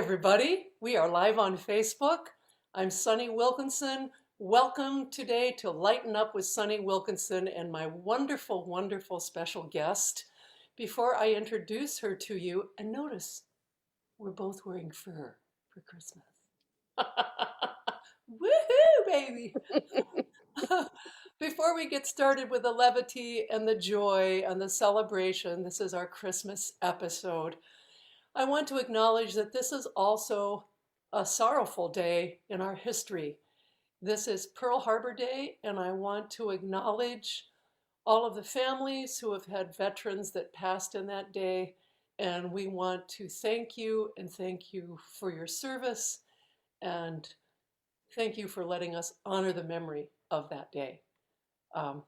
everybody. We are live on Facebook. I'm Sunny Wilkinson. Welcome today to Lighten Up with Sunny Wilkinson and my wonderful, wonderful special guest. Before I introduce her to you, and notice we're both wearing fur for Christmas. Woohoo, baby! Before we get started with the levity and the joy and the celebration, this is our Christmas episode. I want to acknowledge that this is also a sorrowful day in our history. This is Pearl Harbor Day, and I want to acknowledge all of the families who have had veterans that passed in that day. And we want to thank you and thank you for your service and thank you for letting us honor the memory of that day. Um,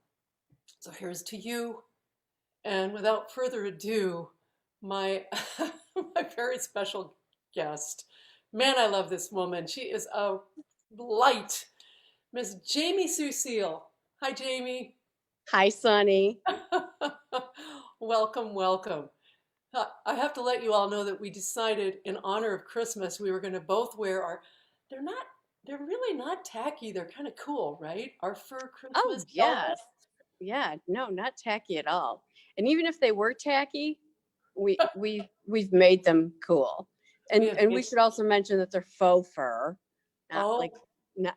so here's to you. And without further ado, my my very special guest. Man, I love this woman. She is a light. Miss Jamie Sue Seal. Hi, Jamie. Hi, Sunny. Welcome, welcome. I have to let you all know that we decided in honor of Christmas we were going to both wear our, they're not, they're really not tacky. They're kind of cool, right? Our fur Oh, Christmas velvet. yes. Yeah, no, not tacky at all. And even if they were tacky, we've made them cool. We And have and we made, should also mention that they're faux fur, not like oh, not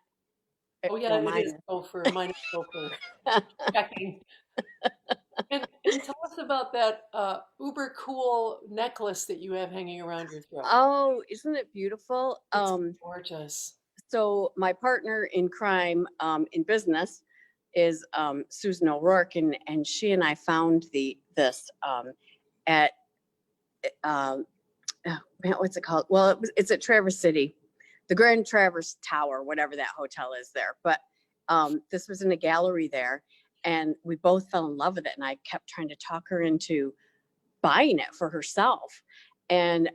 oh yeah, well, it is mine gopher. Mine is gopher. are. Checking. And tell us about that uber cool necklace that you have hanging around your throat. Oh, isn't it beautiful? It's gorgeous. So my partner in crime, in business, is Susan O'Rourke, and she and I found this at oh, man, what's it called? Well, it's at Traverse City, the Grand Traverse Tower, whatever that hotel is there. But this was in a gallery there, and we both fell in love with it. And I kept trying to talk her into buying it for herself. And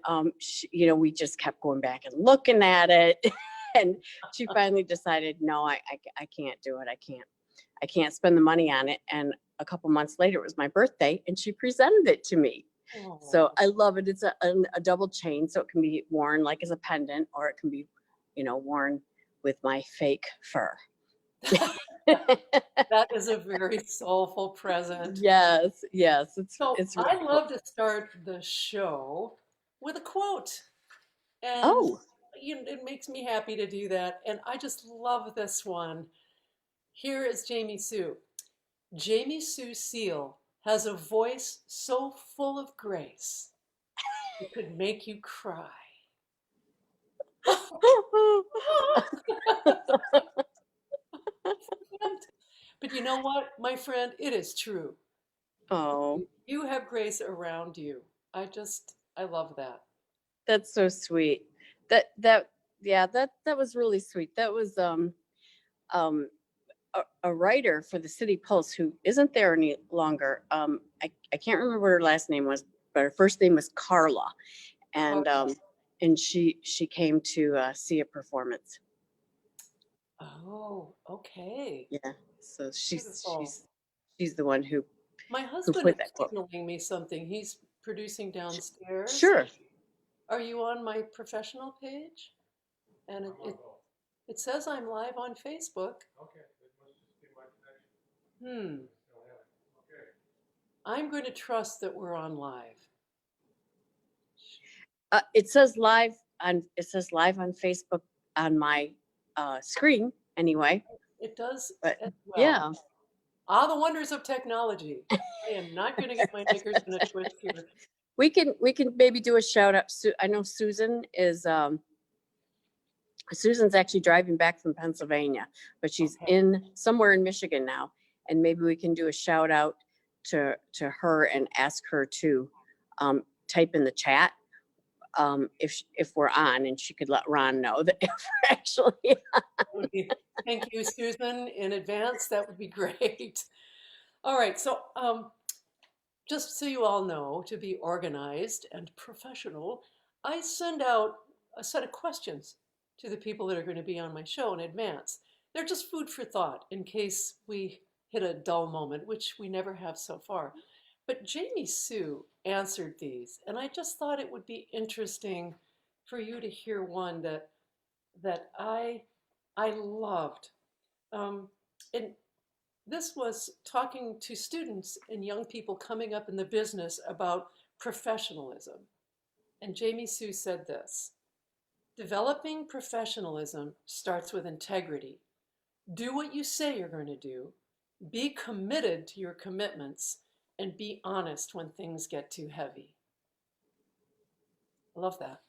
we just kept going back and looking at it, and she finally decided, no, I can't do it. I can't spend the money on it. And a couple months later, it was my birthday, and she presented it to me. So Oh. I love it. It's a double chain, so it can be worn like as a pendant, or it can be, worn with my fake fur. That is a very soulful present. Yes, yes, So it's I really cool. love to start the show with a quote. And Oh, it makes me happy to do that. And I just love this one. Here is Jamie Sue. Jamie Sue Seal has a voice so full of grace, it could make you cry. But you know what, my friend? It is true. oh, You have grace around you. I love that. that's so sweet. That yeah, that was really sweet. That was um a writer for the City Pulse who isn't there any longer. I can't remember what her last name was, but her first name was Carla, and Carla. she came to see a performance. Oh, okay. Yeah, so Beautiful. she's the one My who husband put is that quote. signaling me something. He's producing downstairs. Sure. Are you on my professional page? And it says I'm live on Facebook. Hmm. I'm going to trust that we're on live. It says live on Facebook on my screen anyway. It does But as well. yeah, Ah, the wonders of technology. I am not going to get my knickers in a twist here. we can maybe do a shout out. I know Susan's actually driving back from Pennsylvania, but she's Okay. in somewhere in Michigan now, and maybe we can do a shout out to her and ask her to type in the chat if we're on, and she could let Ron know that if we're actually. Thank you, Susan, in advance. That would be great. All right. So, just so you all know, to be organized and professional, I send out a set of questions to the people that are going to be on my show in advance. They're just food for thought in case we hit a dull moment, which we never have so far. But Jamie Sue answered these, and I just thought it would be interesting for you to hear one that I loved. Um, and this was talking to students and young people coming up in the business about professionalism. And Jamie Sue said this: developing professionalism starts with integrity. Do what you say you're going to do, be committed to your commitments, and be honest when things get too heavy. I love that.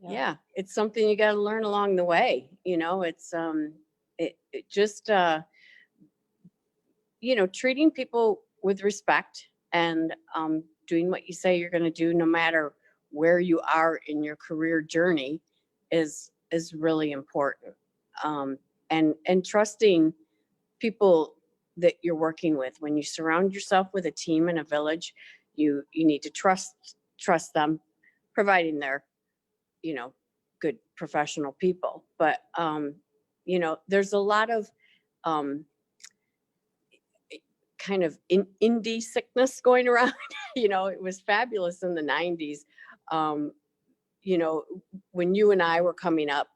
Yeah. Yeah, it's something you got to learn along the way. It just treating people with respect and doing what you say you're going to do, no matter where you are in your career journey, is really important. And trusting people that you're working with. When you surround yourself with a team in a village, you need to trust them, providing they're good professional people. But there's a lot of um, kind of indie sickness going around. It was fabulous in the 90s. um, when you and I were coming up,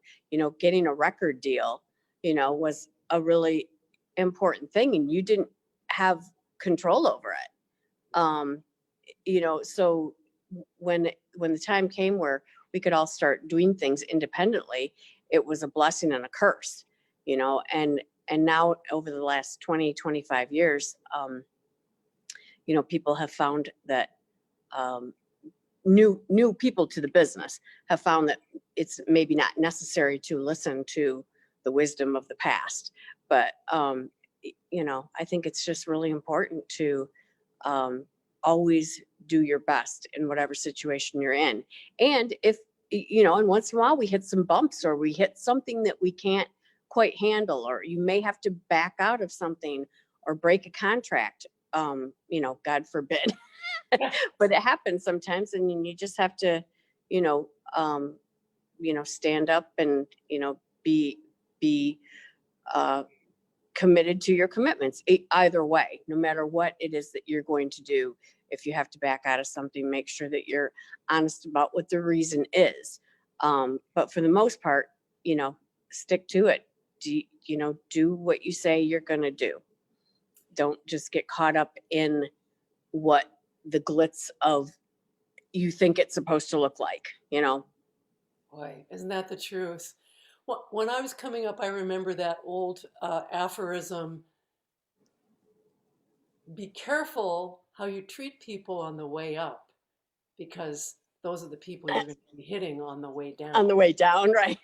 getting a record deal was a really important thing, and you didn't have control over it. So when the time came where we could all start doing things independently, it was a blessing and a curse. And now over the last 20-25 years, people have found that new people to the business have found that it's maybe not necessary to listen to the wisdom of the past. But I think it's just really important to always do your best in whatever situation you're in. And if and once in a while we hit some bumps, or we hit something that we can't quite handle, or you may have to back out of something or break a contract, God forbid. But it happens sometimes, and you just have to you know um stand up and be committed to your commitments. Either way, no matter what it is that you're going to do, if you have to back out of something, make sure that you're honest about what the reason is. But for the most part, stick to it. Do what you say you're going to do. Don't just get caught up in what the glitz of you think it's supposed to look like. Boy, isn't that the truth? When I was coming up, I remember that old aphorism: be careful how you treat people on the way up, because those are the people you're going to be hitting on the way On down. the way down, right?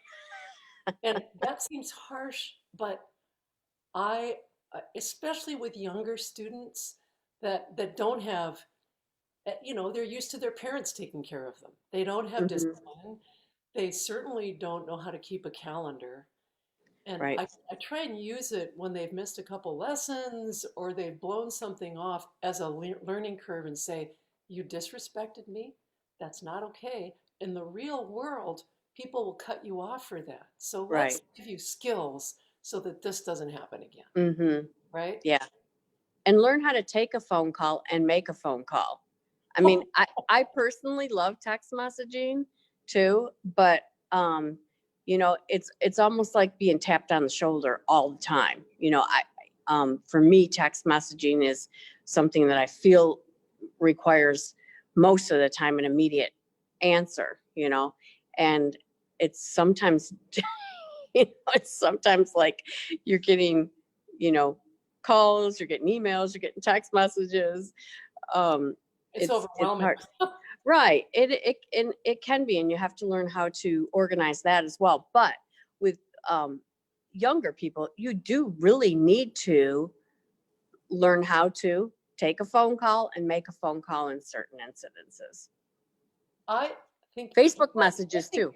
And that seems harsh, but I, especially with younger students that don't have, they're used to their parents taking care of them. They don't have Hmm. discipline. They certainly don't know how to keep a calendar. And Right. I try and use it when they've missed a couple lessons or they've blown something off as a learning curve, and say, you disrespected me. That's not okay. In the real world, people will cut you off for that. So let's Right. give you skills so that this doesn't happen again, Hmm. right? Yeah. And learn how to take a phone call and make a phone call. I mean, I personally love text messaging too, but it's almost like being tapped on the shoulder all the time. For me, text messaging is something that I feel requires most of the time an immediate answer. And it's sometimes it's sometimes like you're getting, you know, calls, you're getting emails, you're getting text messages. Um, It's it's overwhelming. hard. Right. It can be, and you have to learn how to organize that as well. But with younger people, you do really need to learn how to take a phone call and make a phone call in certain incidences. I think, Facebook yes, messages too.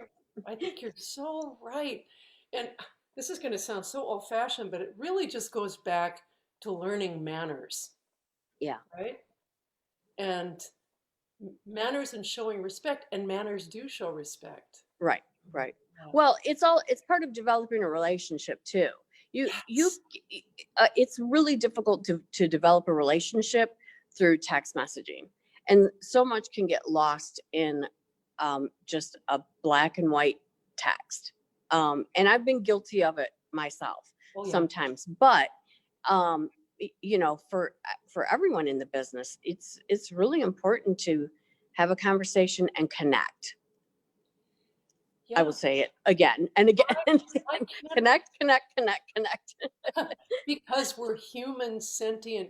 I think you're so right. And this is going to sound so old-fashioned, but it really just goes back to learning manners, Yeah. right? And manners and showing respect, and manners do show respect. Right. Right. Yeah. Well, it's part of developing a relationship too. You Yes. it's really difficult to develop a relationship through text messaging, and so much can get lost in just a black and white text. And I've been guilty of it myself sometimes, but for everyone in the business, it's really important to have a conversation and connect. I will say it again and again. Connect. Because we're human sentient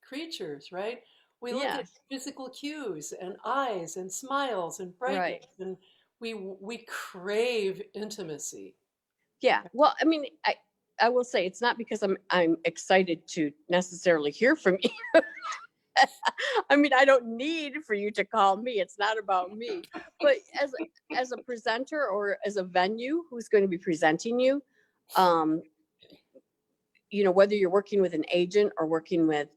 creatures, right? We look at physical cues and eyes and smiles and brightness, and we crave intimacy. Yeah. Well, I mean, I will say it's not because I'm excited to necessarily hear from you. I mean, I don't need for you to call me. It's not about me. But as a presenter or as a venue who's going to be presenting you, whether you're working with an agent or working with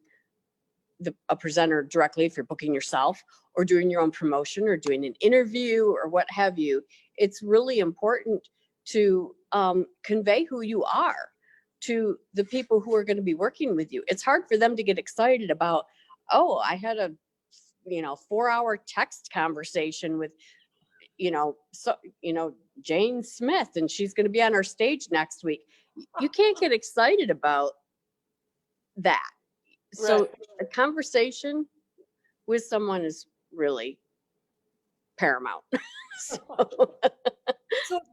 a presenter directly, if you're booking yourself or doing your own promotion or doing an interview or what have you, it's really important to convey who you are to the people who are going to be working with you. It's hard for them to get excited about, oh, I had a 4-hour text conversation with Jane Smith, and she's going to be on our stage next week. You can't get excited about that. So a conversation with someone is really paramount. So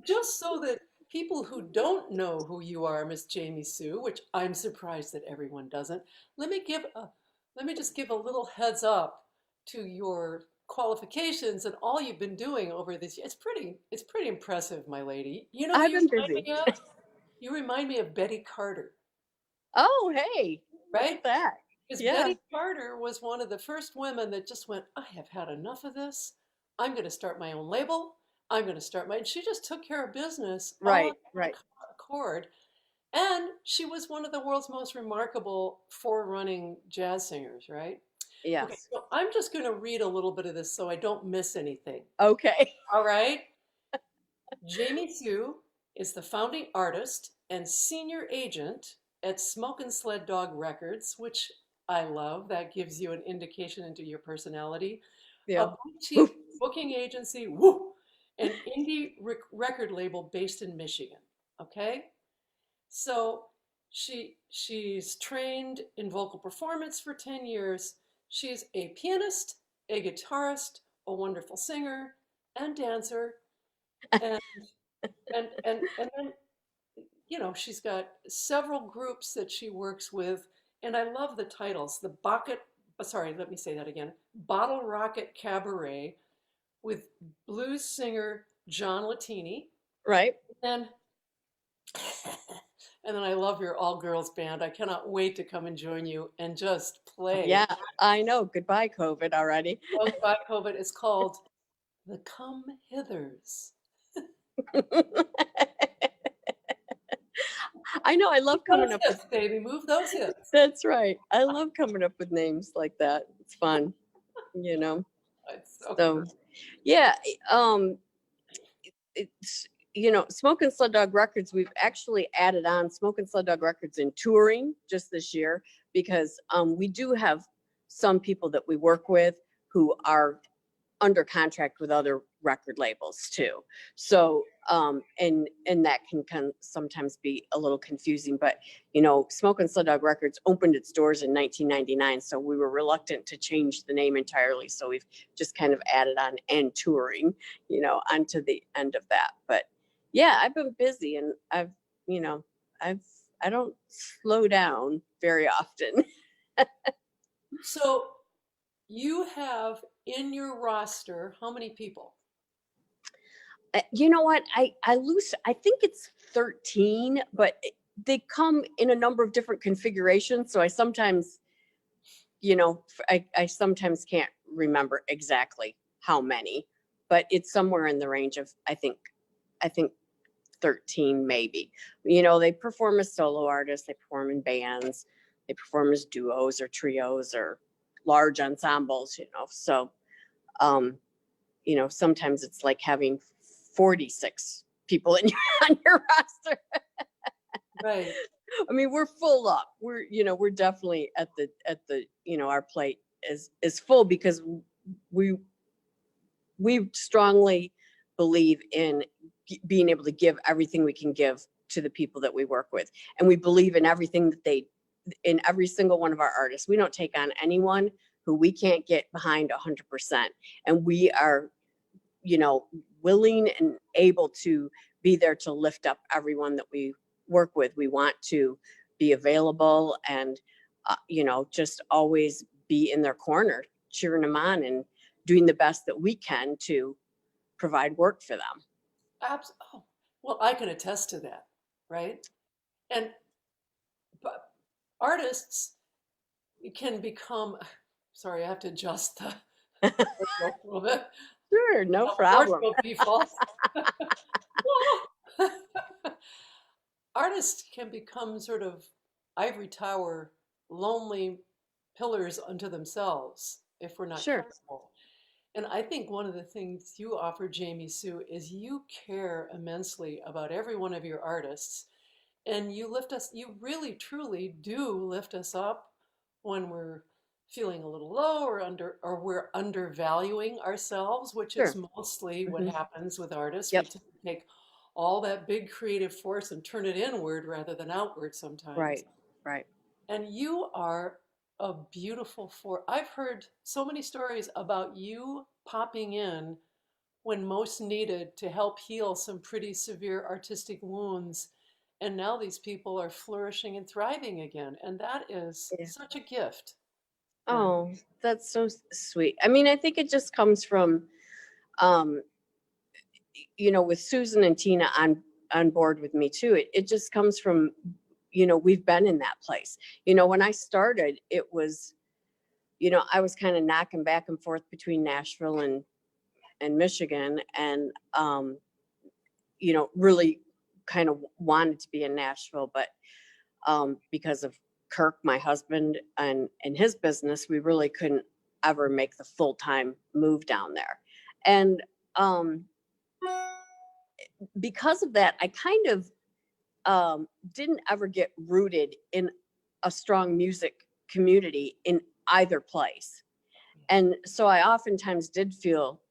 just so that people who don't know who you are, Miss Jamie Sue, which I'm surprised that everyone doesn't, let me just give a little heads up to your qualifications and all you've been doing over this year. It's pretty impressive, my lady. You know who I've been busy. You remind me of Betty Carter. Oh, hey. Right? Look at that. Because Betty Carter was one of the first women that just went, I have had enough of this. I'm going to start my own label. And she just took care of business. Right. Accord. And she was one of the world's most remarkable forerunning jazz singers, right? Yes. Okay, so I'm just going to read a little bit of this so I don't miss anything. Okay. All right. Jamie Sue is the founding artist and senior agent at Smoke and Sled Dog Records, which I love. That gives you an indication into your personality. Yeah. A boutique booking agency, an indie record label based in Michigan. Okay, so she's trained in vocal performance for 10 years. She's a pianist, a guitarist, a wonderful singer and dancer, and and then she's got several groups that she works with, and I love the titles. Let me say that again. Bottle Rocket Cabaret with blues singer John Latini. Right. And then I love your all-girls band. I cannot wait to come and join you and just play. Yeah, I know. Goodbye, COVID already. Goodbye, COVID. It's called the Come Hithers. I know. I love coming up with baby. Move those hips. That's right. I love coming up with names like that. It's fun, It's so yeah. It's Smoke and Sled Dog Records. We've actually added on Smoke and Sled Dog Records in touring just this year because we do have some people that we work with who are under contract with other record labels too. So, and that can sometimes be a little confusing, but Smoke and Sled Dog Records opened its doors in 1999. So we were reluctant to change the name entirely. So we've just kind of added on and touring, onto the end of that. But yeah, I've been busy and I don't slow down very often. So you have in your roster, how many people? You know what? I think it's 13, but they come in a number of different configurations. So I sometimes, I sometimes can't remember exactly how many, but it's somewhere in the range of, I think 13 maybe. They perform as solo artists, they perform in bands, they perform as duos or trios or large ensembles, so sometimes it's like having 46 people on your roster. Right. I mean, we're full up. We're definitely at the our plate is full because we we strongly believe in being able to give everything we can give to the people that we work with. And we believe in everything that in every single one of our artists. We don't take on anyone who we can't get behind 100%. And we are, willing and able to be there to lift up everyone that we work with. We want to be available and, just always be in their corner, cheering them on and doing the best that we can to provide work for them. Oh, well, I can attest to that, right? And but artists can become, sorry, I have to adjust the a little bit. Sure, no problem. Wardrobe default. Artists can become sort of ivory tower, lonely pillars unto themselves if we're not Sure. careful. And I think one of the things you offer, Jamie Sue, is you care immensely about every one of your artists. And you lift us, you really truly do lift us up when we're feeling a little low or we're undervaluing ourselves, which is Sure. mostly what happens with artists. We Yep. take all that big creative force and turn it inward rather than outward sometimes. Right. Right. And you are a beautiful force. I've heard so many stories about you popping in when most needed to help heal some pretty severe artistic wounds. And now these people are flourishing and thriving again. And that is Yeah. such a gift. Oh, that's so sweet. I mean, I think it just comes from, um, with Susan and Tina on board with me too. It just comes from, we've been in that place. When I started, it was, I was kind of knocking back and forth between Nashville and Michigan, and really kind of wanted to be in Nashville, but because of Kirk, my husband, and his business, we really couldn't ever make the full-time move down there. And because of that, I kind of didn't ever get rooted in a strong music community in either place. And so I oftentimes did feel,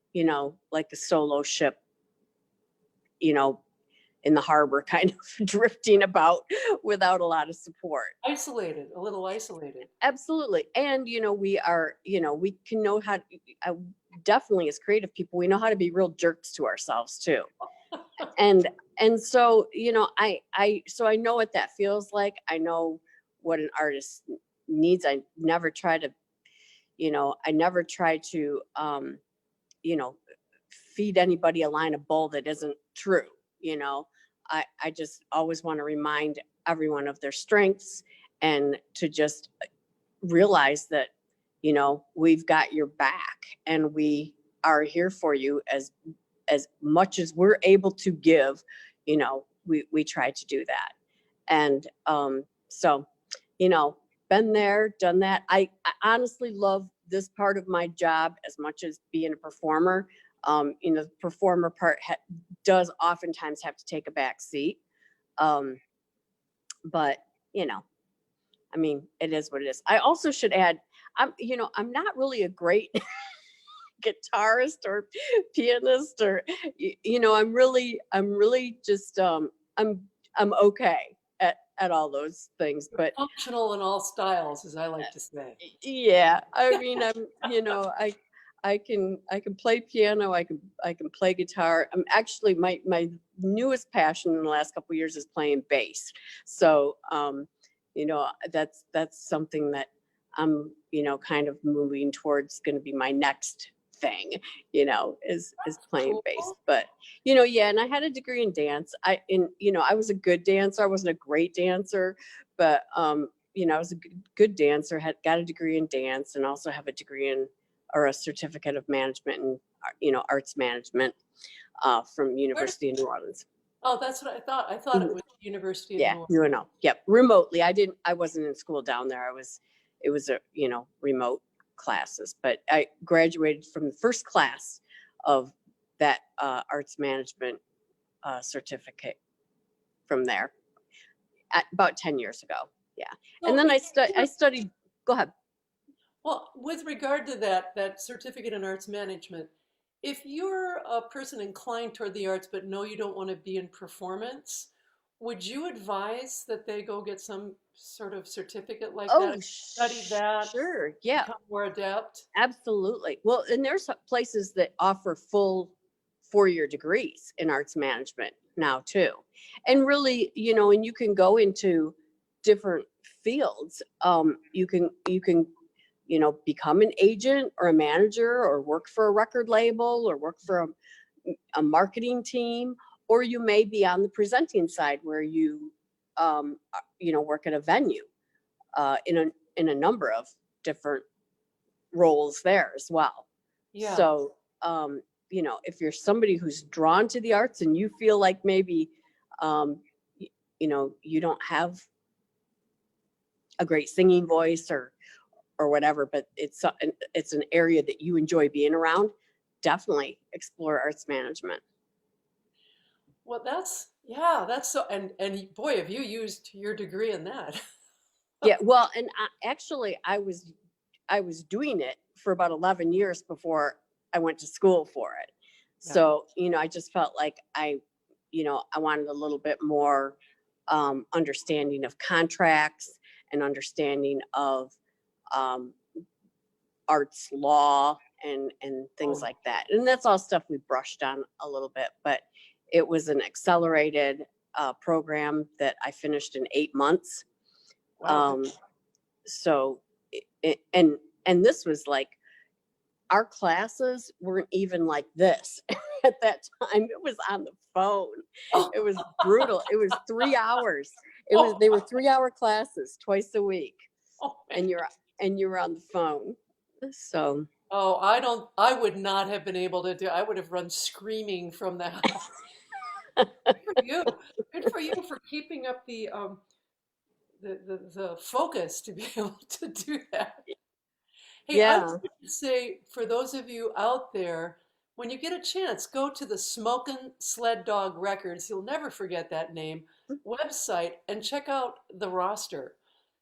like a solo ship, in the harbor, kind of drifting about without a lot of support. Isolated, a little isolated. Absolutely. And, we are, we can know how to, definitely as creative people, we know how to be real jerks to ourselves too. And so, so I know what that feels like. I know what an artist needs. I never try to, feed anybody a line of bull that isn't true. I just always want to remind everyone of their strengths and to just realize that, we've got your back and we are here for you as much as we're able to give. We try to do that. And so, been there, done that. I honestly love this part of my job as much as being a performer. The performer part does oftentimes have to take a back seat. But, I mean, it is what it is. I also should add, I'm not really a great guitarist or pianist or, I'm really just, I'm okay at all those things, but Functional in all styles, as I like to say. yeah, I mean, I can play piano. I can play guitar. I'm actually my newest passion in the last couple of years is playing bass. So, that's something that I'm, kind of moving towards going to be my next thing, is playing Cool. bass. But, yeah, and I had a degree in dance. I was a good dancer. I wasn't a great dancer, but, I was a good dancer, got a degree in dance and also have a degree in or a certificate of management and, arts management from University of New Orleans. Oh, that's what I thought. I thought it was University of Yeah, New Orleans. no. Yep. Remotely. I wasn't in school down there. It was a, remote classes, but I graduated from the first class of that arts management certificate from there about 10 years ago. Yeah. And then I studied, go ahead. Well, with regard to that certificate in arts management, If you're a person inclined toward the arts but know you don't want to be in performance, would you advise that they go get some sort of certificate like that, Oh, study that, sure. Yeah, become more adept? absolutely. Well, and there's some places that offer full 4-year degrees in arts management now too. And really, and you can go into different fields. You can become an agent or a manager or work for a record label or work for a marketing team, or you may be on the presenting side where work at a venue in a number of different roles there as well. Yeah. So, if you're somebody who's drawn to the arts and you feel like maybe, um, you don't have a great singing voice or whatever, but it's an area that you enjoy being around, definitely explore arts management. Well, that's so, and boy, have you used your degree in that. Yeah, well, and actually, I was doing it for about 11 years before I went to school for it. Yeah. So, I just felt like I wanted a little bit more understanding of contracts and understanding of um, arts law and things Oh, like that. And that's all stuff we brushed on a little bit, but it was an accelerated program that I finished in 8 months. wow. Um, so, and this was like, our classes weren't even like this at that time. It was on the phone. Oh, It was brutal. It was 3 hours. oh, They were 3-hour classes twice a week, oh, man. and you're on the phone. So Oh, I would not have been able to do, I would have run screaming from the house. Good for you. Good for you for keeping up the focus to be able to do that. Hey, I yeah, wanted to say for those of you out there, when you get a chance, go to the Smokin' Sled Dog Records, you'll never forget that name, website and check out the roster.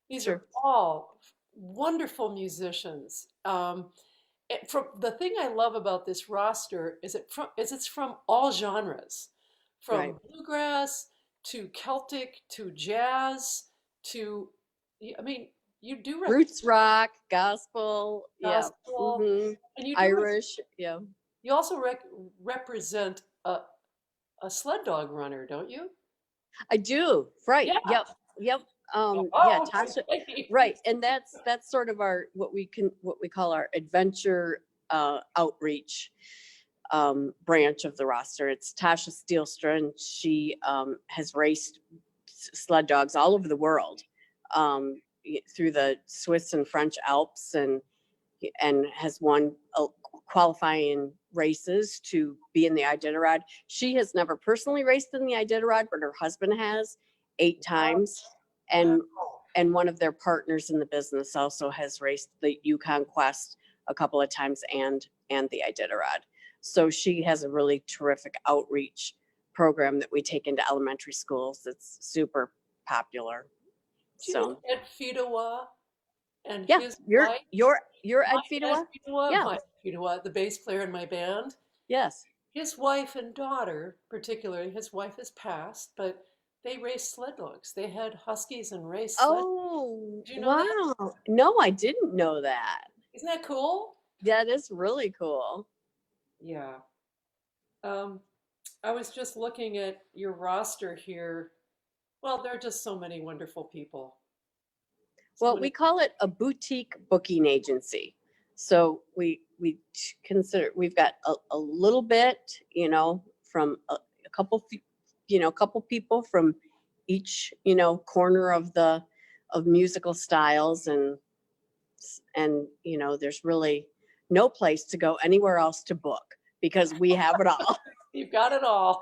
These are sure, all wonderful musicians. From the thing I love about this roster is it's from all genres, right. from bluegrass to Celtic to jazz to, I mean, you do Roots rock, gospel, yeah, gospel, and Irish, yeah. you also represent a sled dog runner, don't you? I do. Right. Yeah. Yep. Yep. Yeah, Oh, Tasha. okay. Right. And that's sort of our what we call our adventure outreach branch of the roster. It's Tasha Steelstra, and she has raced sled dogs all over the world, through the Swiss and French Alps, and has won qualifying races to be in the Iditarod. She has never personally raced in the Iditarod, but her husband has 8 times. Wow. And one of their partners in the business also has raced the Yukon Quest a couple of times and the Iditarod. So she has a really terrific outreach program that we take into elementary schools. That's super popular. Do you know So Ed Fidowa and yeah, his you're wife? you're you're My Ed Ed Fidowa? Fidowa, Yeah. my Ed Fidowa, the bass player in my band. Yes. His wife and daughter, particularly, his wife has passed, but they raced sled dogs. They had huskies and raced sled. Oh, Did you know that? wow. No, I didn't know that. Isn't that cool? That is really cool. Yeah. Um, I was just looking at your roster here. Well, there are just so many wonderful people. So Well, many. we call it a boutique booking agency. So we consider we've got a little bit, from a couple, couple people from each, corner of musical styles, and there's really no place to go anywhere else to book because we have it all. You've got it all.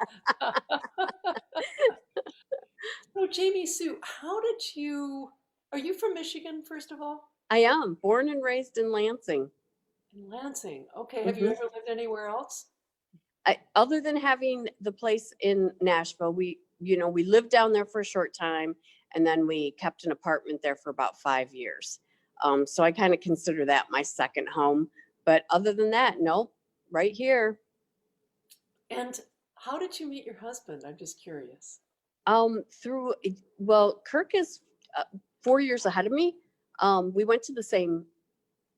So, Jamie Sue, are you from Michigan, first of all? I am born and raised in Lansing. In Lansing. Okay. Have you Hmm. ever lived anywhere else? Other than having the place in Nashville, we lived down there for a short time, and then we kept an apartment there for about 5 years. So I kind of consider that my second home. But other than that, nope, right here. And how did you meet your husband? I'm just curious. Through well, Kirk is 4 years ahead of me. We went to the same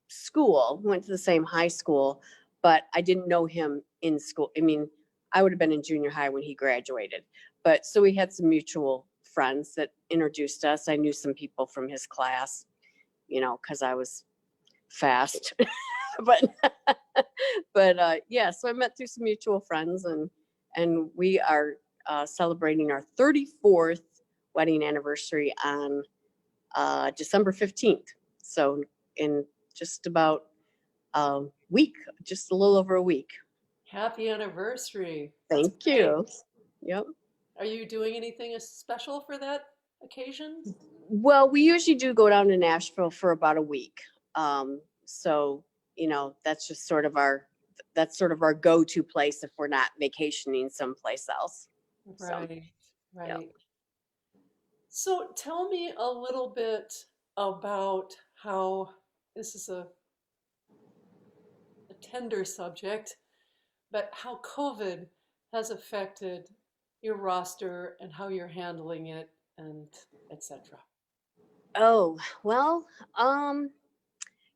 school, went to the same high school, but I didn't know him in school. I mean, I would have been in junior high when he graduated. But so we had some mutual friends that introduced us. I knew some people from his class, because I was fast. but yeah, so I met through some mutual friends, and we are celebrating our 34th wedding anniversary on December 15th. So in just about a week, just a little over a week. Happy anniversary. That's Thank great. you. Yep. Are you doing anything special for that occasion? Well, we usually do go down to Nashville for about a week. So, that's just sort of our go-to place if we're not vacationing someplace else. So, Right, yep. right. So tell me a little bit about how this is a tender subject, but how COVID has affected your roster and how you're handling it and etc. Oh, well, um,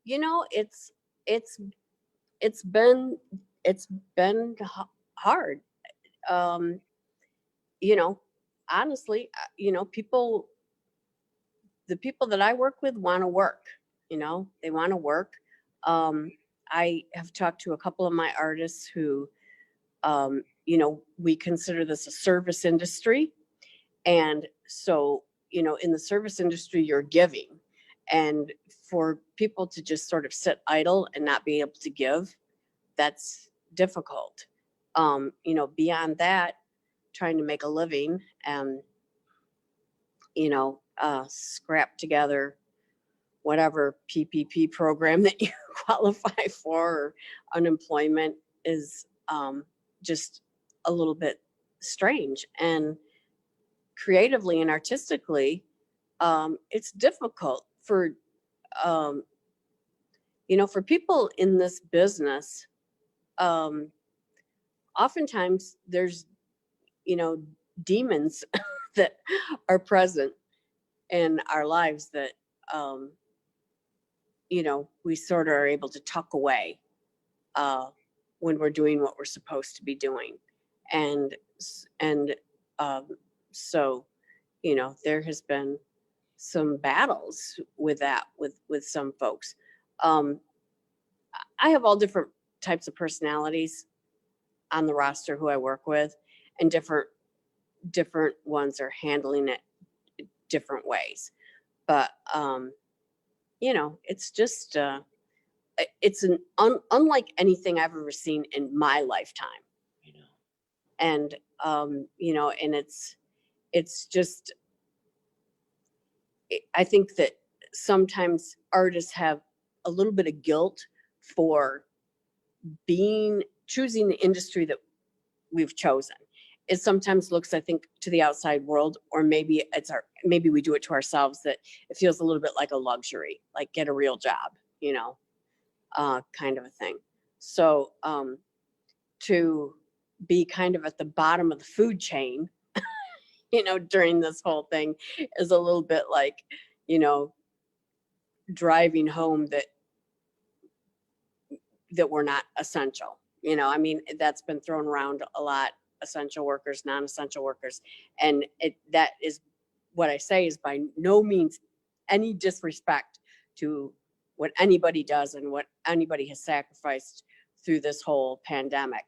it's it's it's been it's been hard. Um, you know, honestly, the people that I work with want to work. They want to work. Um, I have talked to a couple of my artists who, we consider this a service industry. And so, in the service industry, you're giving. And for people to just sort of sit idle and not be able to give, that's difficult. Beyond that, trying to make a living and, scrap together whatever PPP program that you qualify for, or unemployment is just a little bit strange. And creatively and artistically, it's difficult um, for people in this business. Um, Oftentimes, there's you know demons that are present in our lives that um, we sort of are able to tuck away uh, when we're doing what we're supposed to be doing, and and um, so there has been some battles with that with some folks. Um, I have all different types of personalities on the roster who I work with, and different ones are handling it different ways. But it's just it's unlike anything I've ever seen in my lifetime. You know. And and it's just I think that sometimes artists have a little bit of guilt for choosing the industry that we've chosen. It sometimes looks, I think, to the outside world, or maybe we do it to ourselves, that it feels a little bit like a luxury, like get a real job, kind of a thing. So to be kind of at the bottom of the food chain, during this whole thing is a little bit like, you know, driving home that we're not essential. I mean, that's been thrown around a lot: essential workers, non-essential workers. And that is what I say is by no means any disrespect to what anybody does and what anybody has sacrificed through this whole pandemic.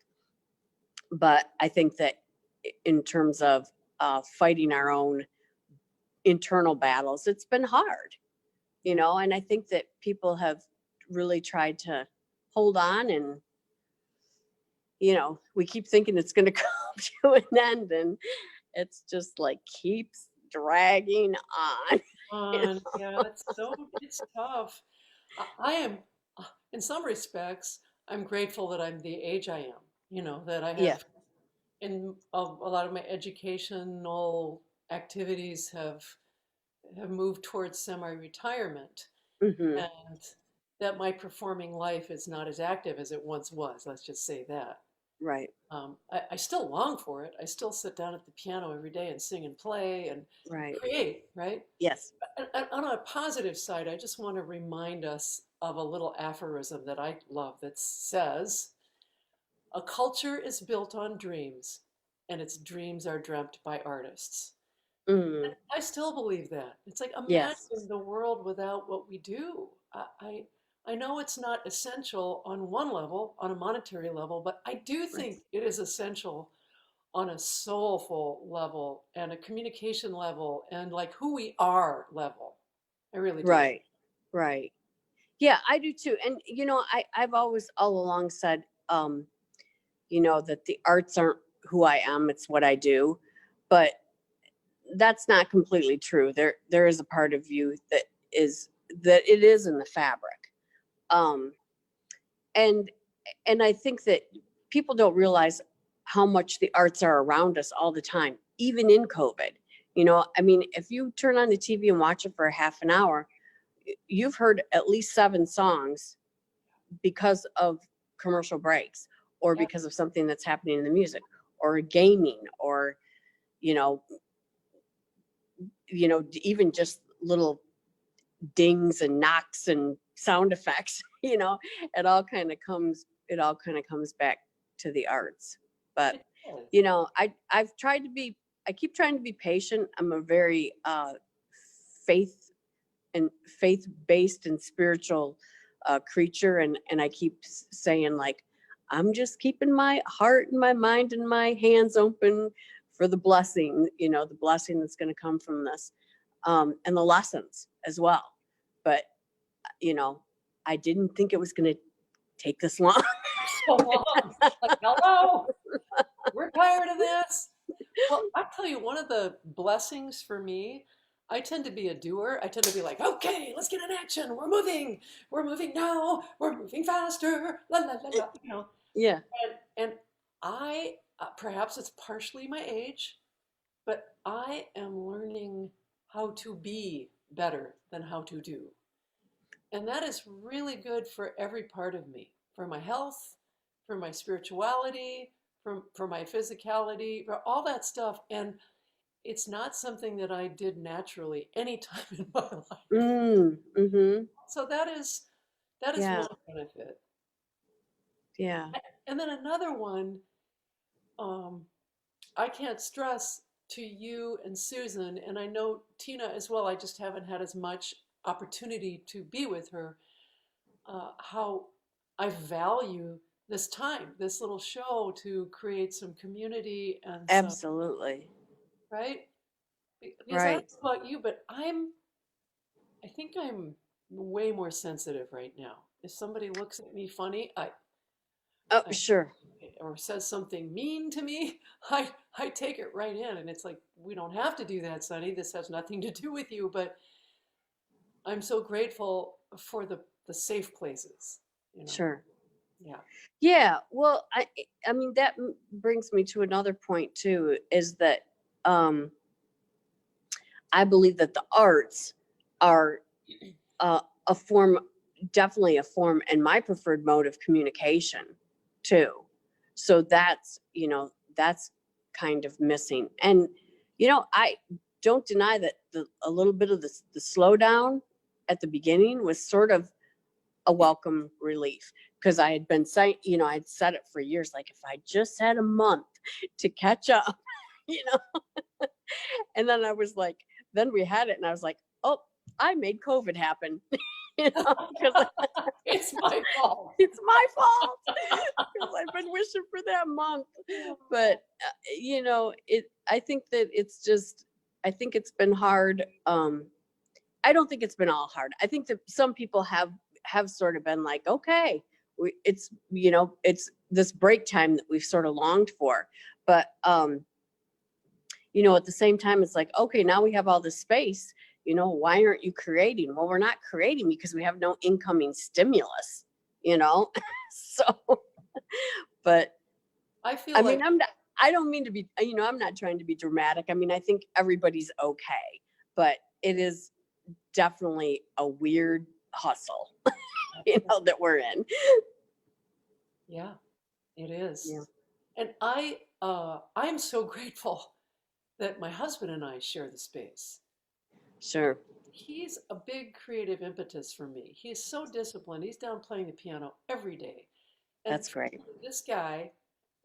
But I think that in terms of fighting our own internal battles, it's been hard, and I think that people have really tried to hold on, and we keep thinking it's going to come to an end, and it's just like keeps dragging on. Yeah, it's tough. I am, in some respects, I'm grateful that I'm the age I am. That I Yeah. have in a lot of my educational activities have moved towards semi-retirement, Hmm. and that my performing life is not as active as it once was. Let's just say that. Right. I still long for it. I still sit down at the piano every day and sing and play and Right. create, right? Yes. And on a positive side, I just want to remind us of a little aphorism that I love that says, a culture is built on dreams, and its dreams are dreamt by artists. Mm, I still believe that. It's like yes. imagine the world without what we do. I know it's not essential on one level, on a monetary level, but I do Right. think it is essential on a soulful level and a communication level and like who we are level. I really do. Right. Right. Yeah, I do too. And I've always all along said, that the arts aren't who I am, it's what I do. But that's not completely true. There is a part of you is that it is in the fabric. Um, and and I think that people don't realize how much the arts are around us all the time, even in COVID. I mean, if you turn on the TV and watch it for a half an hour, you've heard at least 7 songs because of commercial breaks or Yeah, because of something that's happening in the music or gaming or you know even just little dings and knocks and sound effects. It all kind of comes back to the arts. But it does. I've tried to be I keep trying to be patient. I'm a very faith faith based and spiritual creature, and I keep saying, like, I'm just keeping my heart and my mind and my hands open for the blessing, the blessing that's going to come from this, and the lessons as well. But you know I didn't think it was going to take this long. So long. Like, hello, we're tired of this. Well, I tell you, one of the blessings for me, I tend to be a doer. I tend to be like, okay, let's get in action. We're moving. We're moving now. We're moving faster. La la la la. Yeah. And I, perhaps it's partially my age, but I am learning how to be better than how to do. And that is really good for every part of me, for my health, for my spirituality, for my physicality, for all that stuff. And it's not something that I did naturally anytime in my life. Mm-hmm. So that is Yeah. one benefit. Yeah. And then another one, um, I can't stress to you and Susan, and I know Tina as well. I just haven't had as much opportunity to be with her. How I value this time, this little show to create some community and some, Absolutely. right? Because I don't Right. know about you, but I think I'm way more sensitive right now. If somebody looks at me funny, Oh, I sure. or says something mean to me, I take it right in, and it's like we don't have to do that, Sonny. This has nothing to do with you, but I'm so grateful for the safe places, you know. Sure. Yeah. Yeah, well, I mean that brings me to another point too, is that um I believe that the arts are a form, definitely a form, and my preferred mode of communication too. So that's kind of missing. And I don't deny that a little bit of the slowdown at the beginning was sort of a welcome relief, because I had been saying, I'd said it for years, like, if I just had a month to catch up, you know, and then I was like, then we had it, and I was like, oh, I made COVID happen, because It's my fault. it's my fault, because I've been wishing for that month. But I think that it's just, I think it's been hard. I don't think it's been all hard. I think that some people have sort of been like, okay, it's this break time that we've sort of longed for. But at the same time, it's like, okay, now we have all this space. Why aren't you creating? Well, we're not creating because we have no incoming stimulus. So, but I feel I mean, like I don't mean to be, I'm not trying to be dramatic. I mean, I think everybody's okay, but it is definitely a weird hustle, that we're in. yeah, it is. Yeah. And I'm so grateful that my husband and I share the space. Sure. He's a big creative impetus for me. He's so disciplined. He's down playing the piano every day. And That's great. this guy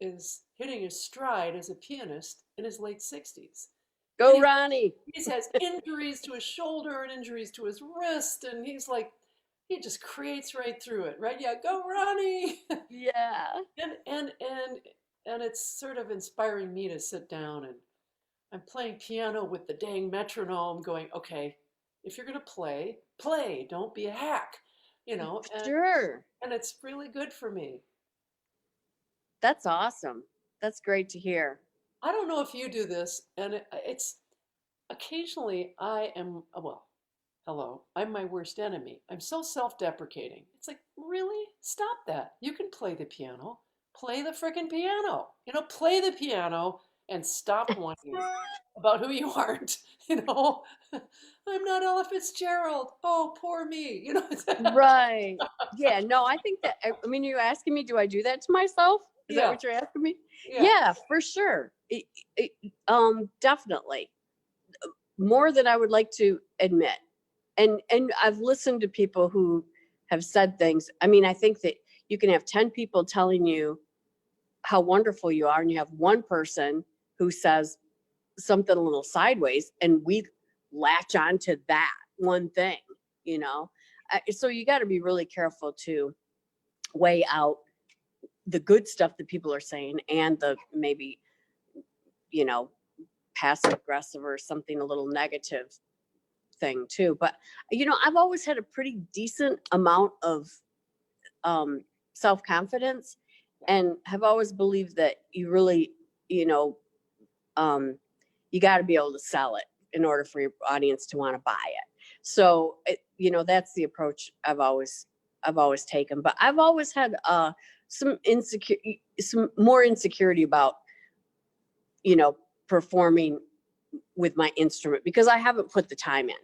is hitting his stride as a pianist in his late 60s. And Go, Ronnie. he has injuries to his shoulder and injuries to his wrist. And he's like, he just creates right through it, right? Yeah, go Ronnie. Yeah. and and and and it's sort of inspiring me to sit down, and I'm playing piano with the dang metronome going, okay, if you're gonna play, play, don't be a hack, Sure. and it's really good for me. That's awesome. That's great to hear. I don't know if you do this, and it's occasionally I am, well, hello, I'm my worst enemy. I'm so self-deprecating. It's like, really? Stop that. You can play the piano. Play the frickin' piano. Play the piano and stop whining about who you aren't. You know, I'm not Ella Fitzgerald. Oh, poor me. Right. Yeah. No, I think that, I mean, you're asking me, do I do that to myself? Is that Yeah, what you're asking me? yeah, Yeah, for sure. Definitely more than I would like to admit. And I've listened to people who have said things. I mean, I think that you can have 10 people telling you how wonderful you are, and you have one person who says something a little sideways, and we latch on to that one thing, you know? So you got to be really careful to weigh out the good stuff that people are saying and the maybe, you know, passive aggressive or something a little negative thing too. But, I've always had a pretty decent amount of self-confidence, and have always believed that you really, you know, you got to be able to sell it in order for your audience to want to buy it. So, that's the approach I've always taken. But I've always had some more insecurity about, performing with my instrument, because I haven't put the time in.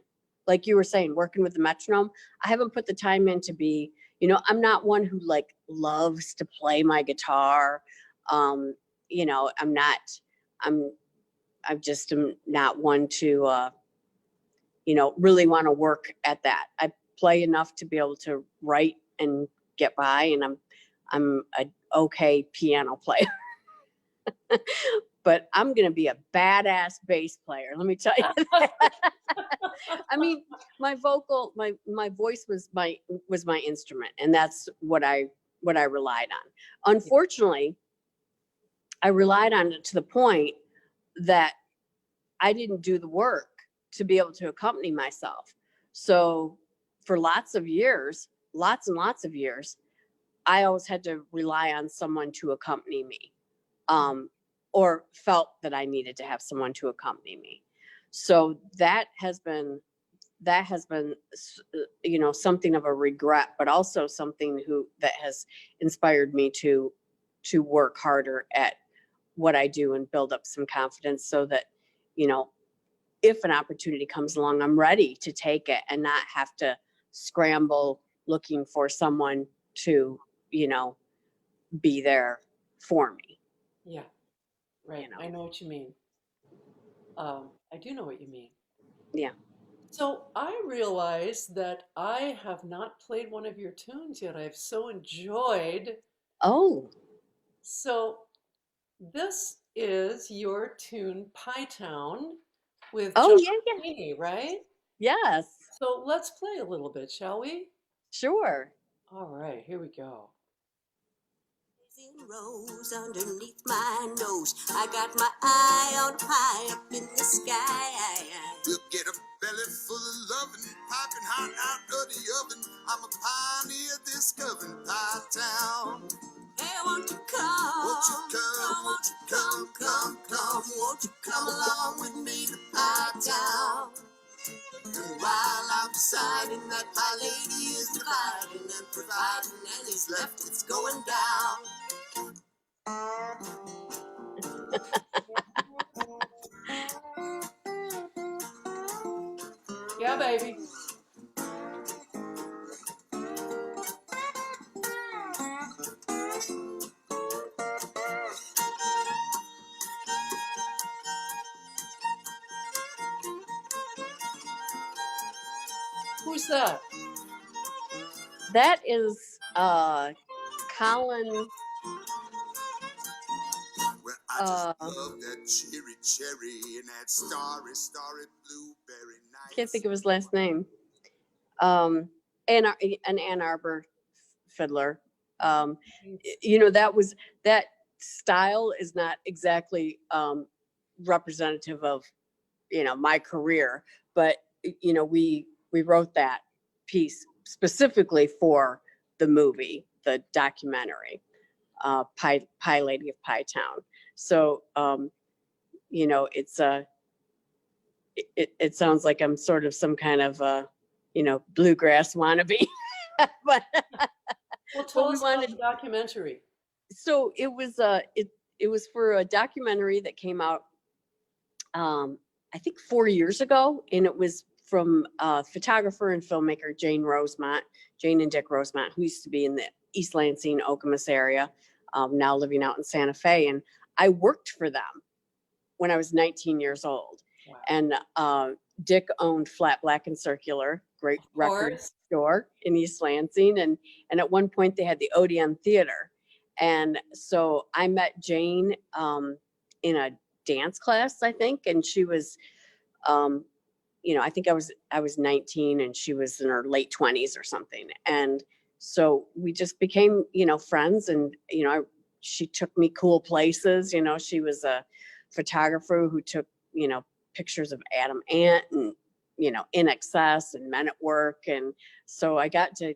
Like you were saying, working with the metronome, I haven't put the time in to be, I'm not one who like loves to play my guitar. I'm not, I just am not one to, really want to work at that. I play enough to be able to write and get by, and I'm a okay piano player. But I'm going to be a badass bass player. Let me tell you that. I mean, my voice was my instrument, and that's what I relied on. Unfortunately, I relied on it to the point that I didn't do the work to be able to accompany myself. So for lots and lots of years, I always had to rely on someone to accompany me. Or felt that I needed to have someone to accompany me. So that has been, something of a regret, but also something that has inspired me to work harder at what I do and build up some confidence, so that, if an opportunity comes along, I'm ready to take it and not have to scramble looking for someone to, be there for me. yeah. Right. I know what you mean. I do know what you mean. Yeah. So I realize that I have not played one of your tunes yet. I've so enjoyed. Oh. So this is your tune, Pie Town, with Oh, John yeah, yeah. Sweeney, right? Yes. So let's play a little bit, shall we? Sure. All right, here we go. Rose underneath my nose. I got my eye on a pie up in the sky. We'll get a belly full of loving, piping hot out of the oven. I'm a pioneer discovering Pie Town. Hey, won't you come? Won't you come? Won't you come? Come, come. Won't you come along with me to Pie Town? And while I'm deciding, that my lady is dividing and providing, and he's left, it's going down. Yeah, baby. Who's that? That is Colin. Well, I just love that cherry and that starry blueberry night. Can't think of his last name. An Ann Arbor fiddler. That style is not exactly representative of my career, but we wrote that piece specifically for the movie, the documentary, Pie Lady of Pie Town. So it's it sounds like I'm sort of some kind of bluegrass wannabe. But Well, tell we us about wanted- the documentary. So it was it was for a documentary that came out I think 4 years ago, and it was from photographer and filmmaker Jane and Dick Rosemont, who used to be in the East Lansing, Okemos area, now living out in Santa Fe. And I worked for them when I was 19 years old. Wow. And Dick owned Flat Black and Circular, great record store in East Lansing. And at one point they had the Odeon Theater. And so I met Jane in a dance class, I think. And she was, I think I was 19 and she was in her late 20s or something. And so we just became, friends. And, she took me cool places. She was a photographer who took, pictures of Adam Ant and, In Excess and Men at Work. And so I got to,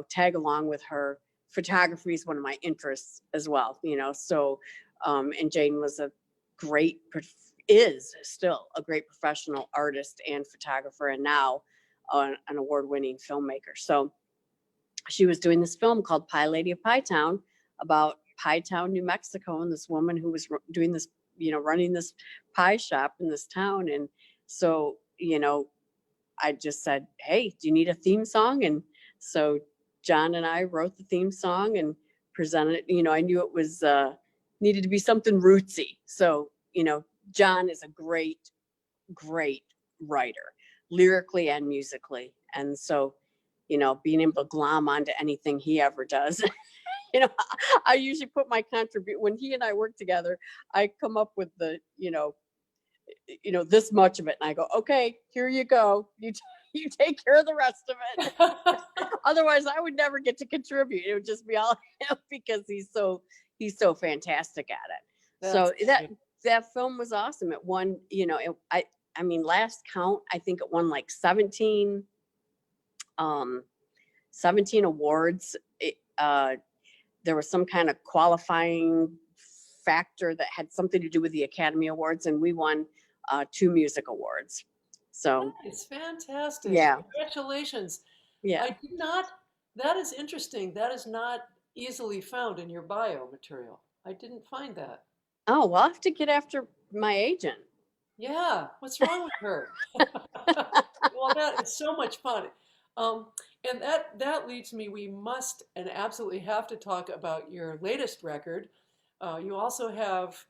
tag along with her. Photography is one of my interests as well, so, and Jane was is still a great professional artist and photographer, and now an award-winning filmmaker. So she was doing this film called Pie Lady of Pie Town about Pie Town, New Mexico, and this woman who was doing this, running this pie shop in this town. And so, I just said, hey, do you need a theme song? And so John and I wrote the theme song and presented it. I knew it was needed to be something rootsy. So, John is a great, great writer, lyrically and musically. And so, being able to glom onto anything he ever does, I usually put my contribute when he and I work together. I come up with the, this much of it, and I go, okay, here you go. You take care of the rest of it. Otherwise, I would never get to contribute. It would just be all him because he's so fantastic at it. So that film was awesome. It won, I mean, last count, I think it won like 17 awards. There was some kind of qualifying factor that had something to do with the Academy Awards, and we won 2 music awards. So it's fantastic. Yeah. Congratulations. Yeah. That is interesting. That is not easily found in your bio material. I didn't find that. Oh, well, I'll have to get after my agent. Yeah. What's wrong with her? Well, that is so much fun. And that leads me, we must and absolutely have to talk about your latest record. You also have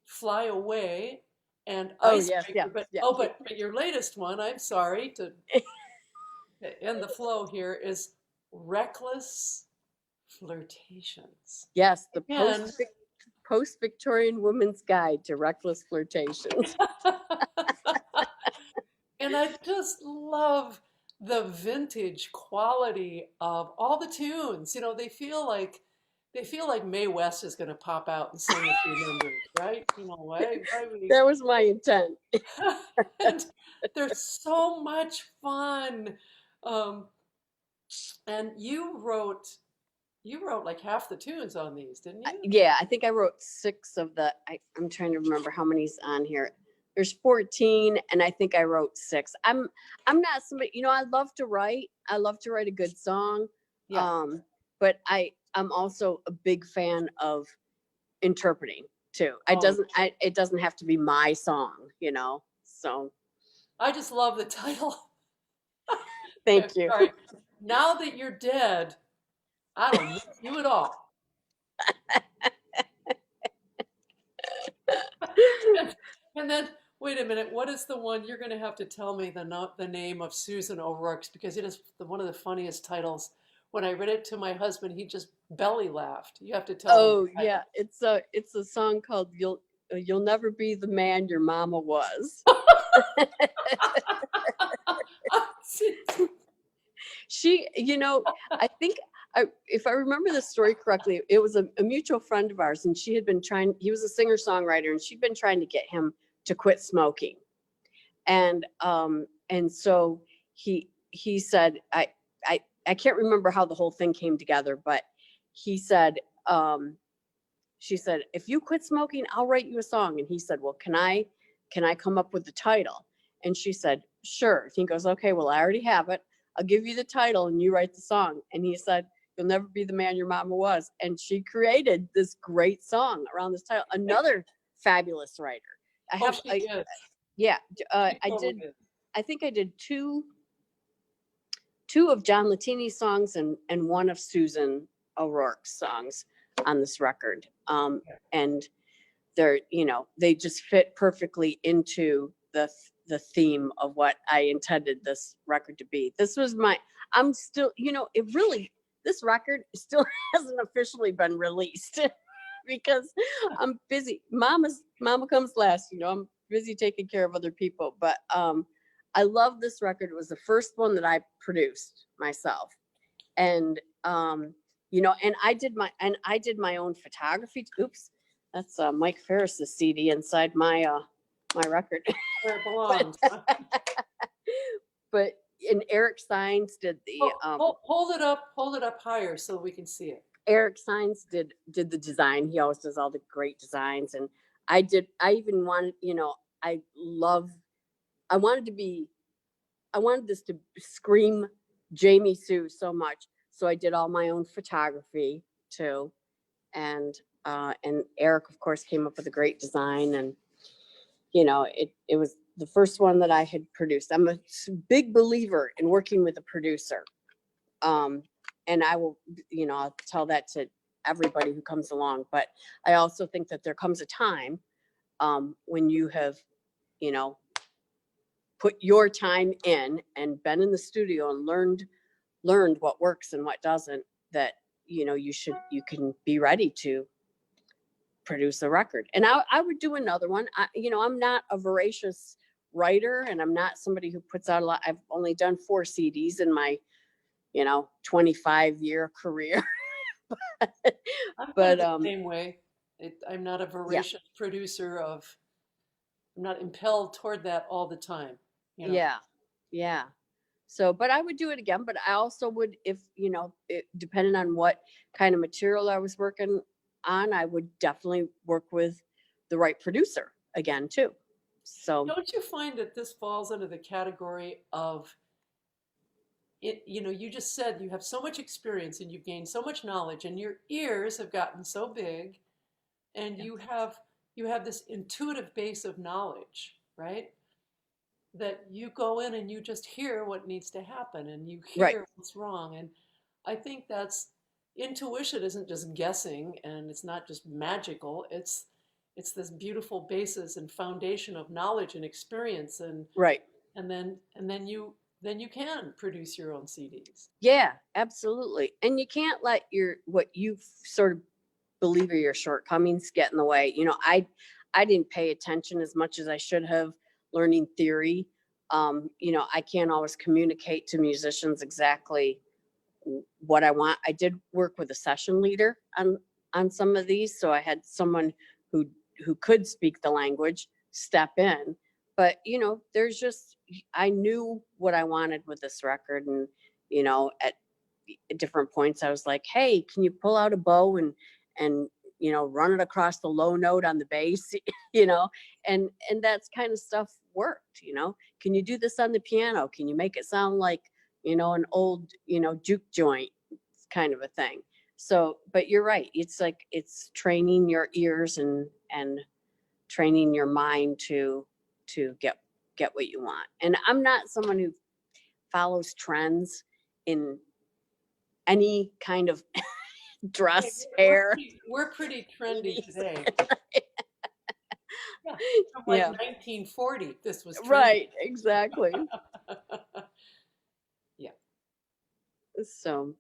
Fly Away and Icebreaker. But your latest one, I'm sorry to end the flow here, is Reckless Flirtations. Yes, the post-Victorian woman's guide to reckless flirtations. And I just love the vintage quality of all the tunes. They feel like Mae West is going to pop out and sing a few numbers, right? That was my intent. And they're so much fun. And you wrote like half the tunes on these, didn't you? Yeah, I think I wrote 6 of the. I'm trying to remember how many's on here. There's 14, and I think I wrote 6. I'm not somebody. I love to write. I love to write a good song. Yeah. But I'm also a big fan of interpreting too. It doesn't have to be my song, So I just love the title. Thank you. All right. Now that you're dead, I don't miss you at all. And then Wait a minute. What is the one you're going to have to tell me the name of Susan O'Rourke's because it is one of the funniest titles. When I read it to my husband, he just belly laughed. You have to tell them Oh the yeah, it's a song called "You'll Never Be the Man Your Mama Was." title. She, I think if I remember the story correctly, it was a mutual friend of ours, and she had been trying. He was a singer songwriter, and she'd been trying to get him to quit smoking. And so he said, I can't remember how the whole thing came together, but he said, she said, if you quit smoking, I'll write you a song. And he said, well, can I come up with the title? And she said, sure. He goes, okay, well, I already have it. I'll give you the title and you write the song. And he said, you'll never be the man your mama was. And she created this great song around this title. Another fabulous writer. She did. Yeah, She totally did. I think I did two of John Latini's songs and one of Susan O'Rourke's songs on this record. And they're, they just fit perfectly into the theme of what I intended this record to be. I'm still, this record still hasn't officially been released because I'm busy. Mama comes last, I'm busy taking care of other people. But I love this record. It was the first one that I produced myself. And and I did my own photography. Oops, that's Mike Ferris's CD inside my record. Where it belongs. But and Eric Sines did the hold it up higher so we can see it. Eric Sines did the design. He always does all the great designs. And I even wanted, I wanted this to scream Jamie Sue so much. So I did all my own photography too. And Eric, of course, came up with a great design. And, it was the first one that I had produced. I'm a big believer in working with a producer. And I will, I'll tell that to everybody who comes along. But I also think that there comes a time when you have, put your time in and been in the studio and learned what works and what doesn't, that, you can be ready to produce a record. And I would do another one. I'm not a voracious writer, and I'm not somebody who puts out a lot. I've only done 4 CDs in my 25-year career. I'm but the same way. I'm not a voracious producer I'm not impelled toward that all the time. Yeah. So, but I would do it again. But I also would, if depending on what kind of material I was working on, I would definitely work with the right producer again too. So, don't you find that this falls under the category of it? You just said you have so much experience and you've gained so much knowledge, and your ears have gotten so big, and you have this intuitive base of knowledge, right? That you go in and you just hear what needs to happen and you hear what's wrong. And I think that's intuition isn't just guessing, and it's not just magical. It's this beautiful basis and foundation of knowledge and experience, and then you can produce your own CDs. Yeah, absolutely. And you can't let what you sort of believe are your shortcomings get in the way. I didn't pay attention as much as I should have learning theory. I can't always communicate to musicians exactly what I want. I did work with a session leader on some of these, so I had someone who could speak the language step in. But there's just, I knew what I wanted with this record, and at different points I was like, hey, can you pull out a bow and run it across the low note on the bass, and that's kind of stuff worked. Can you do this on the piano? Can you make it sound like an old juke joint kind of a thing? So, but you're right, it's like it's training your ears and training your mind to get what you want. And I'm not someone who follows trends in any kind of dress, hair. We're pretty trendy today. Yeah, from like Yeah, 1940, this was trending. right, exactly. Yeah. So,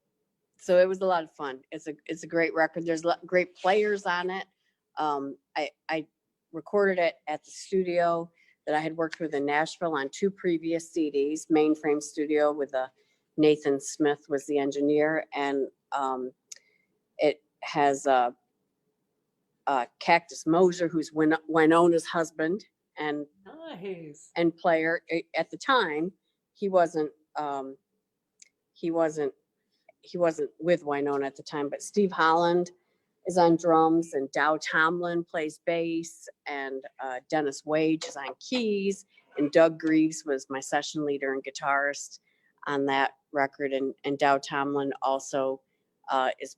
so it was a lot of fun. It's a great record. There's great players on it. I recorded it at the studio that I had worked with in Nashville on 2 previous CDs. Mainframe Studio with Nathan Smith was the engineer, and it has Cactus Moser, who's Winona's husband and Nice. player. At the time. He wasn't. He wasn't he wasn't with Winona at the time, but Steve Holland is on drums, and Dow Tomlin plays bass, and Dennis Wage is on keys, and Doug Greaves was my session leader and guitarist on that record, and Dow Tomlin also is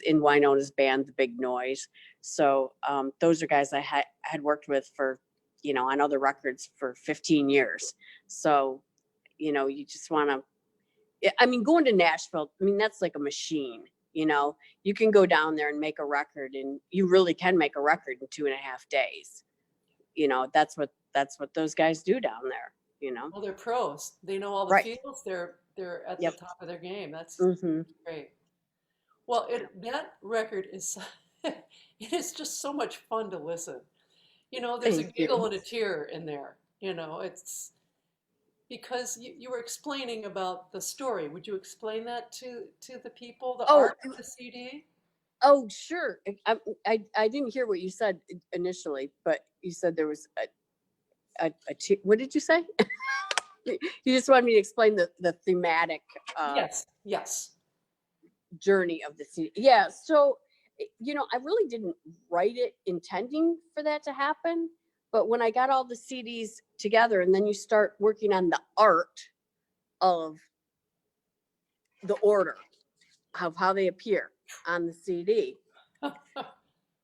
in Winona's band, The Big Noise. So those are guys I had worked with for, on other records for 15 years. So, you just want to, I mean, going to Nashville, I mean, that's like a machine, you can go down there and make a record, and you really can make a record in 2.5 days. That's what those guys do down there. Well, they're pros. They know all the Right. feels. They're at the Yep. top of their game. That's Hmm. great. Well, that record is it is just so much fun to listen. There's a Thank you. giggle and a tear in there. It's because you were explaining about the story. Would you explain that to the people, the Oh, art of the CD? oh, sure. I didn't hear what you said initially, but you said there was what did you say? You just wanted me to explain the thematic Yes, yes. journey of the CD. Yeah. So, I really didn't write it intending for that to happen. But when I got all the CDs together, and then you start working on the art of the order of how they appear on the CD,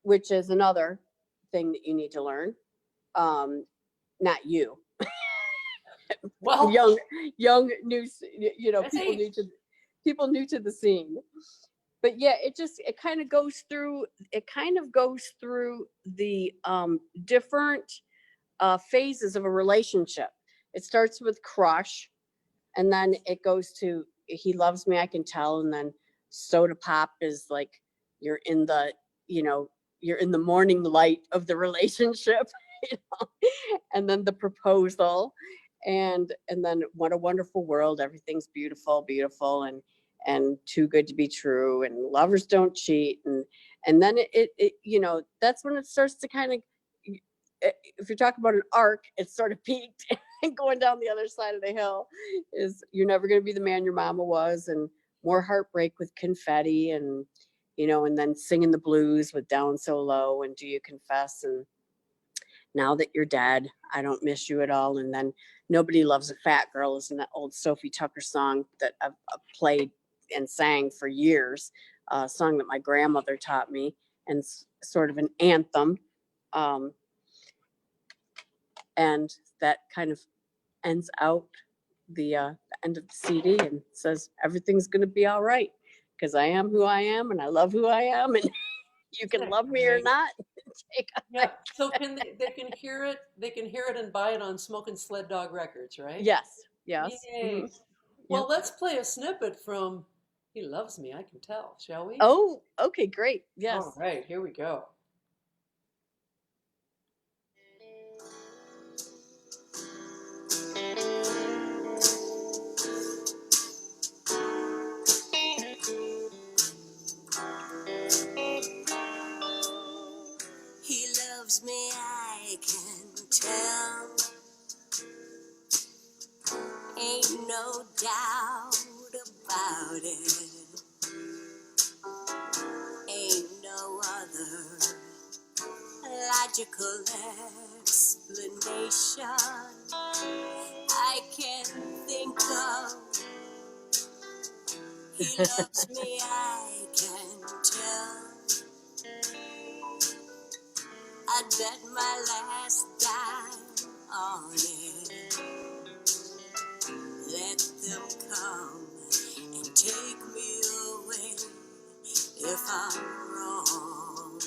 which is another thing that you need to learn. Not you, Well, young new, hey, people new to the scene. But yeah, it kind of goes through the different phases of a relationship. It starts with crush, and then it goes to he loves me, I can tell, and then soda pop is like you're in the you know you're in the morning light of the relationship, and then the proposal, and then what a wonderful world, everything's beautiful, and too good to be true, and lovers don't cheat, and then that's when it starts to kind of, if you're talking about an arc, it's sort of peaked. And going down the other side of the hill is you're never going to be the man your mama was, and more heartbreak with confetti, and then singing the blues with Down So Low and Do You Confess, and now that you're dead, I don't miss you at all. And then Nobody Loves a Fat Girl is an old Sophie Tucker song that I've played and sang for years, a song that my grandmother taught me, and sort of an anthem. And that kind of ends out the end of the CD and says, everything's going to be all right, because I am who I am, and I love who I am, and you can love me or not. yeah. So they can hear it. They can hear it and buy it on Smokin' Sled Dog Records, right? Yes. Yay. Mhm. Well, Yep. let's play a snippet from He Loves Me, I Can Tell, shall we? Oh, okay, great. Yes. All right, here we go. He loves me, I can tell. Ain't no doubt about it. Ain't no other logical explanation I can think of. He loves me, I can tell. I'd bet my last dime on it. Let them come and take me away if I'm wrong.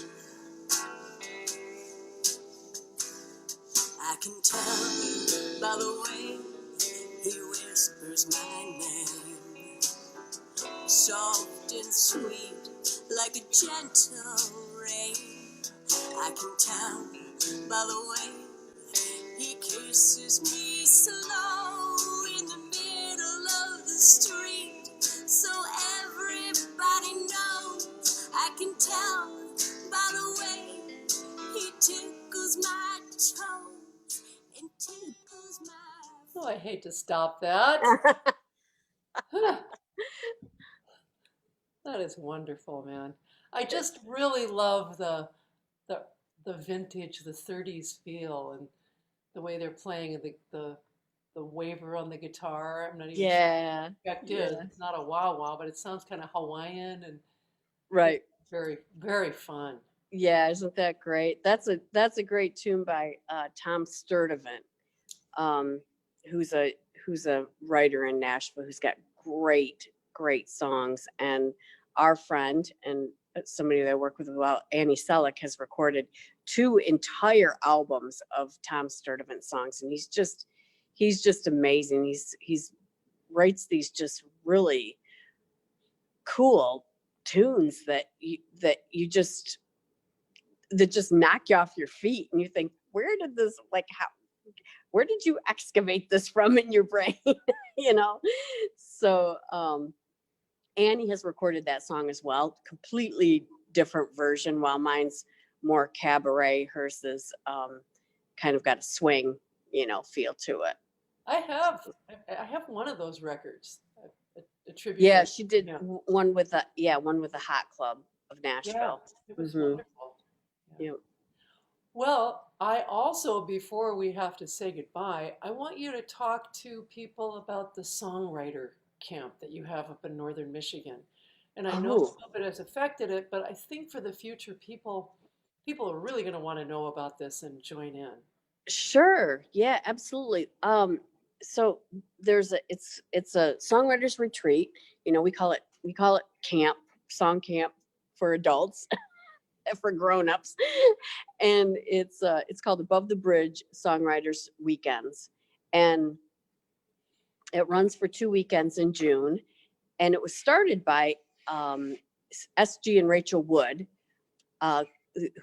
I can tell by the way he whispers my name, soft and sweet like a gentle rain. I can tell by the way he kisses me slow in the middle of the street, so everybody knows. I can tell by the way he tickles my toes and tickles my. Oh, I hate to stop that. That is wonderful, man. I just really love the the vintage, the 30s feel and the way they're playing and the waver on the guitar. I'm not even sure Yeah, what the effect is. yeah, It's not a wah wah, but it sounds kind of Hawaiian and just right. very, very fun. Yeah, isn't that great? That's a great tune by Tom Sturdivant, um, who's a who's a writer in Nashville who's got great songs. And our friend and somebody that I work with, well, Annie Selleck, has recorded 2 entire albums of Tom Sturdivant songs, and he's just amazing. He's writes these just really cool tunes that just knock you off your feet, and you think, where did this, like, how, where did you excavate this from in your brain? you know so Annie has recorded that song as well, completely different version. While mine's more cabaret, hers is kind of got a swing feel to it. I have I have one of those records Yeah, attributed. she did Yeah, one with the Hot Club of yeah, Nashville. it was Hmm. wonderful. Yeah. Yeah. Well, I also, before we have to say goodbye, I want you to talk to people about the songwriter camp that you have up in northern Michigan. And I know Oh, COVID has affected it, but I think for the future, people are really going to want to know about this and join in. sure. Yeah, absolutely. So it's a songwriters retreat. We call it camp, song camp for adults, for grown-ups. And it's called Above the Bridge Songwriters Weekends. And it runs for 2 weekends in June. And it was started by um, SG and Rachel Wood, uh,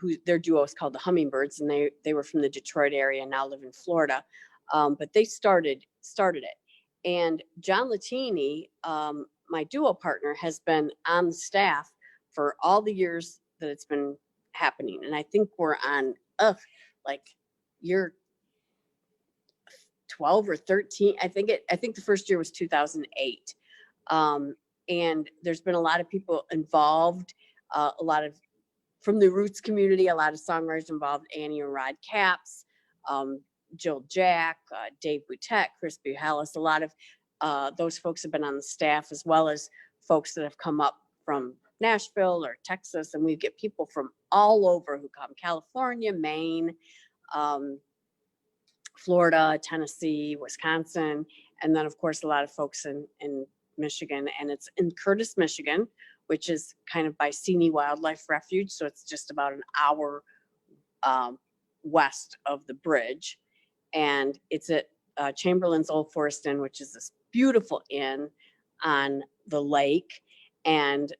who their duo is called the Hummingbirds, and they were from the Detroit area and now live in Florida. But they started it, and John Latini, my duo partner, has been on the staff for all the years that it's been happening, and I think we're on like year 12 or 13. I think the first year was 2008. And there's been a lot of people involved, a lot of from the roots community, a lot of songwriters involved: Annie and Rod Capps, um, Jill Jack, Dave Boutet, Chris Buhalis. A lot of those folks have been on the staff, as well as folks that have come up from Nashville or Texas. And we get people from all over who come: California, Maine, um, Florida, Tennessee, Wisconsin, and then, of course, a lot of folks in Michigan. And it's in Curtis, Michigan, which is kind of by Seney Wildlife Refuge. So it's just about an hour um, west of the bridge. And it's at Chamberlain's Old Forest Inn, which is this beautiful inn on the lake. And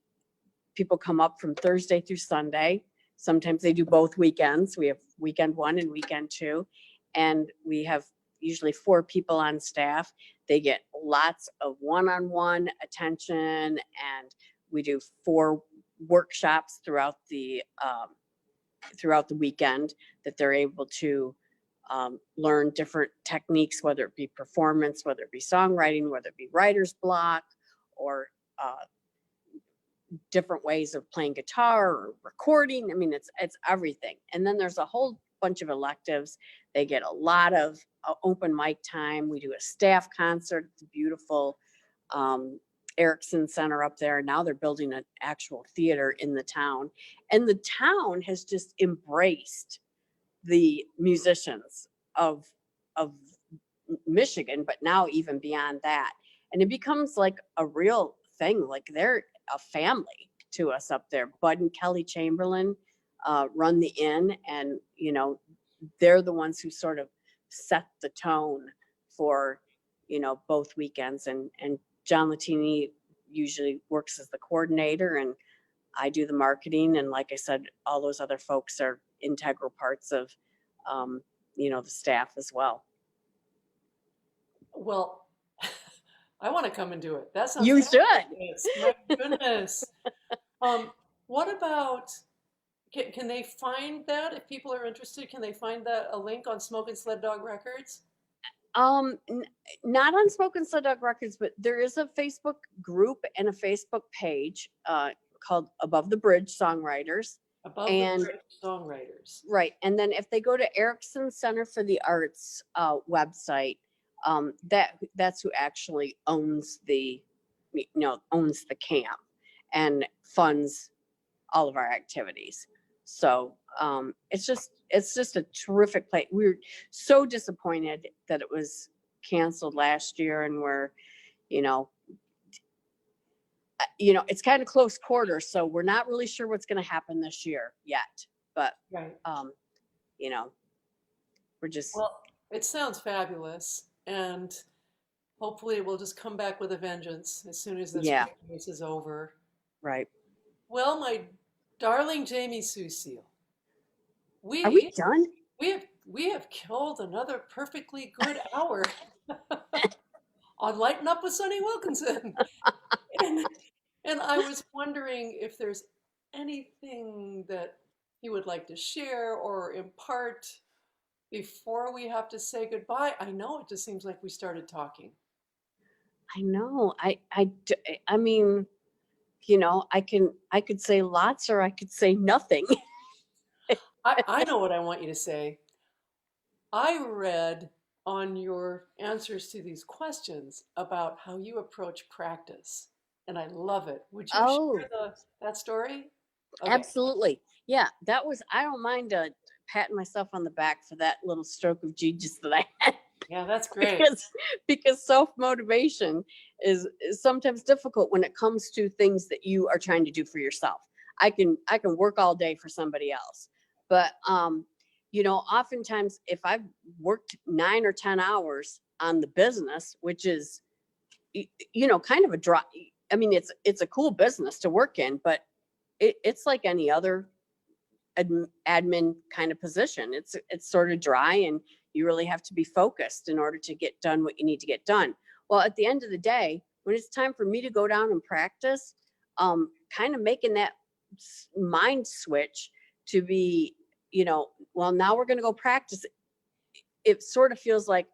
people come up from Thursday through Sunday. Sometimes they do both weekends. We have weekend 1 and weekend 2. And we have usually 4 people on staff. They get lots of one-on-one attention, and we do 4 workshops throughout the weekend that they're able to learn different techniques, whether it be performance, whether it be songwriting, whether it be writer's block, or different ways of playing guitar or recording. I mean, it's everything. And then there's a whole bunch of electives. They get a lot of open mic time. We do a staff concert at the beautiful Erickson Center up there. Now they're building an actual theater in the town. And the town has just embraced the musicians of Michigan, but now even beyond that. And it becomes like a real thing. Like, they're a family to us up there. Bud and Kelly Chamberlain run the inn, and they're the ones who sort of set the tone for, both weekends. And John Latini usually works as the coordinator, and I do the marketing. And like I said, all those other folks are integral parts of, the staff as well. Well, I want to come and do it. That sounds You should. fabulous. My goodness. What about, can they find that if people are interested? Can they find that a link on Smoke and Sled Dog Records? Not on Smoke and Sled Dog Records, but there is a Facebook group and a Facebook page called Above the Bridge Songwriters. Above the Bridge Songwriters. Right. And then if they go to Erickson Center for the Arts website, that's who actually owns the camp and funds all of our activities. So it's just a terrific place. We were so disappointed that it was canceled last year, and we're, it's kind of close quarters, so we're not really sure what's going to happen this year yet. But right. We're just. Well, it sounds fabulous, and hopefully we'll just come back with a vengeance as soon as this race is over. Right. Well, my darling Jamie Susil, are we done? We have killed another perfectly good hour on Lighten Up with Sunny Wilkinson. And I was wondering if there's anything that you would like to share or impart before we have to say goodbye. I know it just seems like we started talking. I know. I mean, I could say lots, or I could say nothing. I know what I want you to say. I read on your answers to these questions about how you approach practice, and I love it. Would you share that story? Okay. Absolutely. Yeah, I don't mind patting myself on the back for that little stroke of genius that I had. Yeah, that's great. Because self-motivation is sometimes difficult when it comes to things that you are trying to do for yourself. I can work all day for somebody else, but oftentimes if I've worked 9 or 10 hours on the business, which is, kind of a dry, I mean, it's a cool business to work in, but it's like any other admin kind of position. It's sort of dry, and you really have to be focused in order to get done what you need to get done. Well, at the end of the day, when it's time for me to go down and practice, kind of making that mind switch to be, well, now we're going to go practice. It sort of feels like,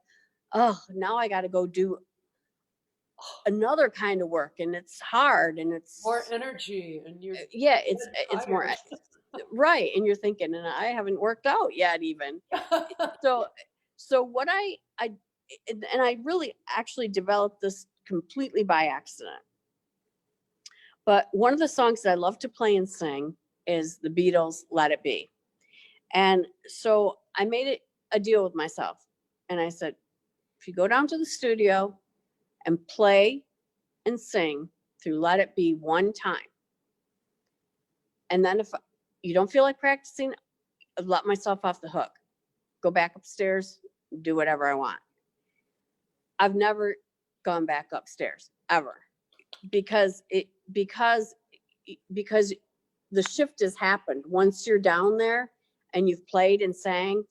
oh, now I got to go do another kind of work, and it's hard, and it's more energy, and it's more right. And you're thinking, and I haven't worked out yet even. so what I really actually developed this completely by accident. But one of the songs that I love to play and sing is the Beatles' Let It Be. And so I made a deal with myself, and I said, if you go down to the studio and play and sing through Let It Be one time, and then if you don't feel like practicing, I've let myself off the hook. Go back upstairs, do whatever I want. I've never gone back upstairs ever, because the shift has happened. Once you're down there and you've played and sang,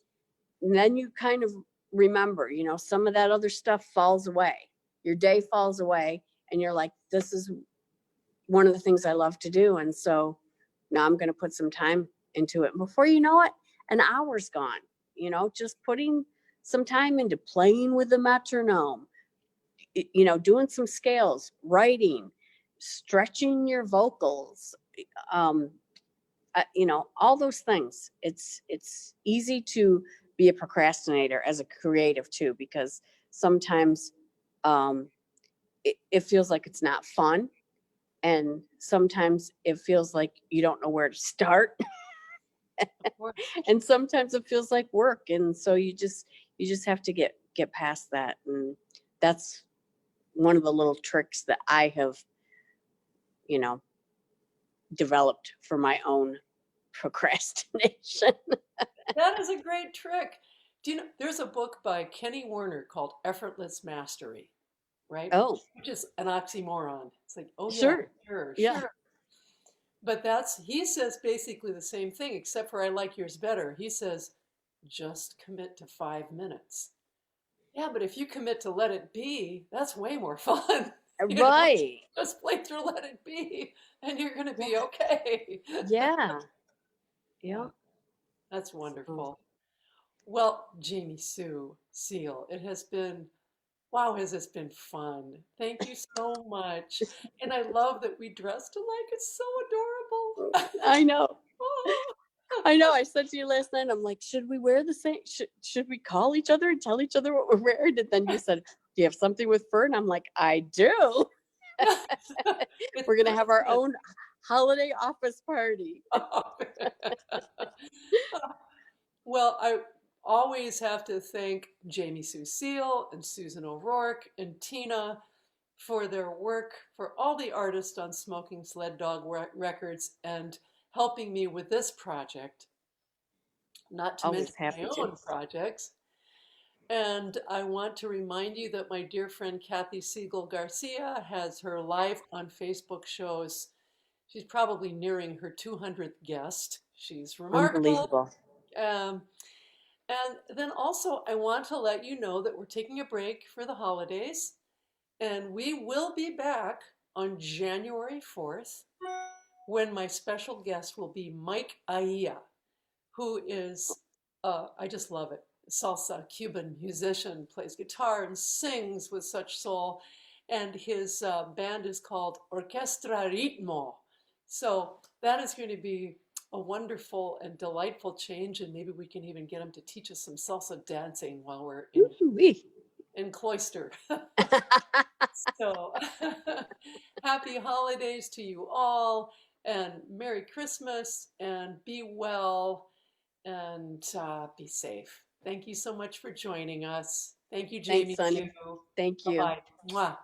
and then you kind of remember, some of that other stuff falls away. Your day falls away, and you're like, this is one of the things I love to do. And so now I'm going to put some time into it. Before you know it, an hour's gone, just putting some time into playing with the metronome, doing some scales, writing, stretching your vocals, all those things. It's easy to be a procrastinator as a creative too, because sometimes it feels like it's not fun. And sometimes it feels like you don't know where to start. And sometimes it feels like work. And so you just have to get past that. And that's one of the little tricks that I have, developed for my own procrastination. That is a great trick. Do you know there's a book by Kenny Werner called Effortless Mastery, right? Oh, Which is an oxymoron. It's like, oh yeah, sure. sure, Yeah. sure. But he says basically the same thing, except for I like yours better. He says, just commit to 5 minutes. Yeah, but if you commit to let it be, that's way more fun. You know, Right. just play through let it be, and you're going to Yeah. be okay. Yeah. Yeah, Yeah. that's So, wonderful. Well, Jamie Sue Seal, it has been, wow, has this been fun. Thank you so much. And I love that we dressed alike. It's so adorable. I know. Oh. I know. I said to you last night, I'm like, should we wear the same? Should we call each other and tell each other what we're wearing? And then you said, do you have something with fur? And I'm like, I do. It's We're gonna have our Christmas. own holiday office party. Well, I always have to thank Jamie Sue Seal and Susan O'Rourke and Tina for their work, for all the artists on Smoking Sled Dog Records and helping me with this project, not to mention Always happy my to. own projects. And I want to remind you that my dear friend Kathy Siegel Garcia has her live on Facebook shows. She's probably nearing her 200th guest. She's remarkable. Unbelievable. Um, and then also, I want to let you know that we're taking a break for the holidays, and we will be back on January 4th when my special guest will be Mike Aia, who is, I just love it, salsa Cuban musician, plays guitar and sings with such soul. And his band is called Orquestra Ritmo. So that is going to be a wonderful and delightful change. And maybe we can even get him to teach us some salsa dancing while we're Ooh-wee. in cloister. So happy holidays to you all and Merry Christmas and be well and be safe. Thank you so much for joining us. Thank you, Thanks, Jamie Sunny. Sue. Thank you. Bye bye. Mwah.